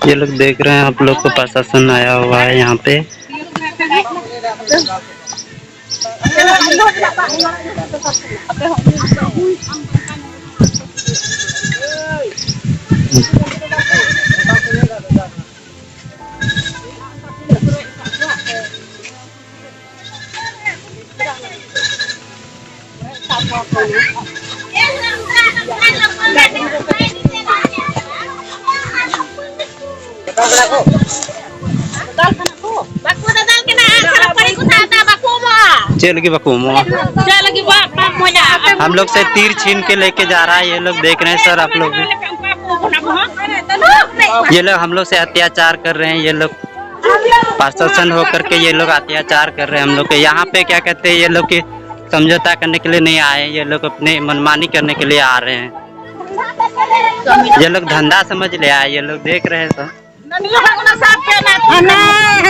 ये लोग देख रहे हैं, आप लोग को प्रशासन आया हुआ है यहाँ पे। चल की बकुमो हम लोग से तीर छीन के लेके जा रहा है। ये लोग देख रहे हैं सर, आप लोग ये लोग हम लोग से अत्याचार कर रहे हैं। ये लोग प्रशासन होकर के ये लोग अत्याचार कर रहे हैं हम लोग के। यहाँ पे क्या कहते हैं, ये लोग की समझौता करने के लिए नहीं आए, ये लोग अपने मनमानी करने के लिए आ रहे हैं। ये लोग धंधा समझ ले आए। ये लोग देख रहे हैं सर,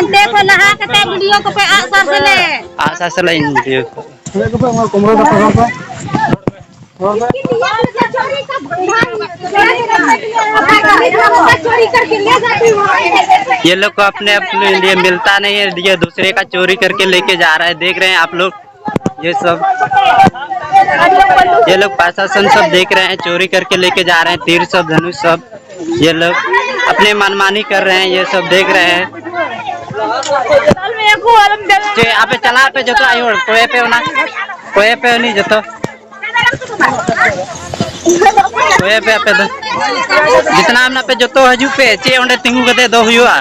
देखो नहा के वीडियो को पे आशा से ले वीडियो को। ये लोग को अपने लिए मिलता नहीं है, ये दूसरे का चोरी करके लेके जा रहा है। देख रहे हैं आप लोग, ये सब ये लोग प्रशासन सब देख रहे हैं, चोरी करके लेके जा रहे हैं। तीर सब, धनुष सब ये लोग अपने मनमानी कर रहे हैं। ये सब देख रहे हैं। आप चला पे जतो आयो कोई पे ना कोई पे नहीं जतो कोई पे पे जितना हमना पे जतो हजू पे चे ओंडे तिंगू कते दो हुआ।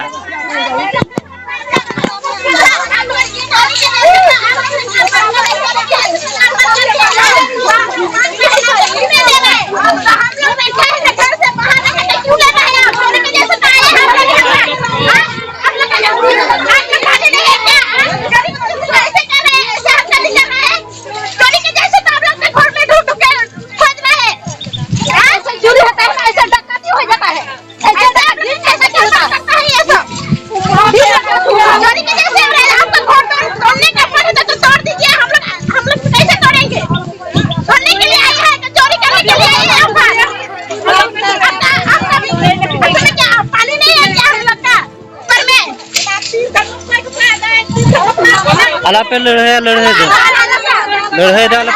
अला पे लड़े दो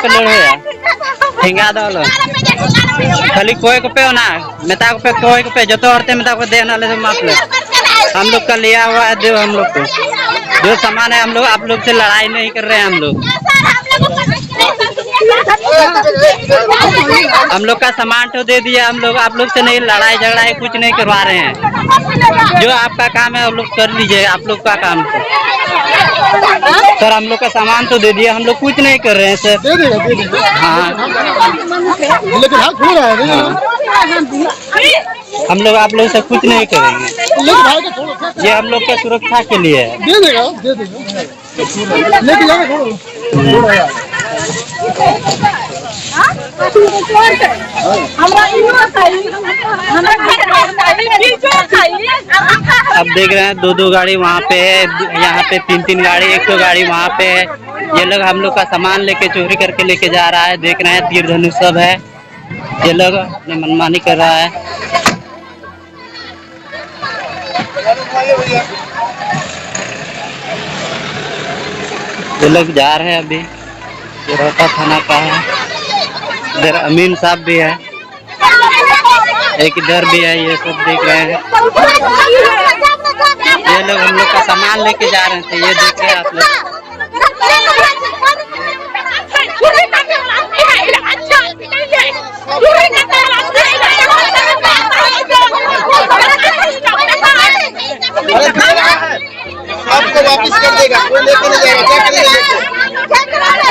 पे लड़े हिंगा दो खाली कोई को पे ना मेता को पे कोई को पे जो तो औरतें मेता को देना ले माफ ले। हम लोग का लिया हुआ है जो हम लोग को जो सामान है, हम लोग आप लोग से लड़ाई नहीं कर रहे हैं। हम लोग का सामान तो दे दिया। हम लोग आप लोग से नहीं लड़ाई झगड़ा है, कुछ नहीं करवा रहे हैं। जो आपका काम है आप लोग कर लीजिए, आप लोग का काम है सर। हम लोग का सामान तो दे दिया, हम लोग कुछ नहीं कर रहे हैं सर। हाँ हम लोग आप लोग से कुछ नहीं करेंगे, ये हम लोग के सुरक्षा के लिए है। अब देख रहे हैं दो गाड़ी वहाँ पे है, यहाँ पे तीन गाड़ी, एक तो गाड़ी वहाँ पे है। ये लोग हम लोग का सामान लेके चोरी करके लेके जा रहा है। देख रहे हैं तीर धनुष सब है। ये लोग अपने मनमानी कर रहा है। ये लोग जा रहे हैं अभी। ये रोहता थाना का है। इधर अमीन साहब भी है, एक इधर भी है। ये सब देख रहे हैं। ये लोग हम लोग का सामान लेके जा रहे थे। ये देख रहे हैं आप लोग। आपको वापस कर देगा, कोई लेके नहीं जाएगा। क्या करेगा?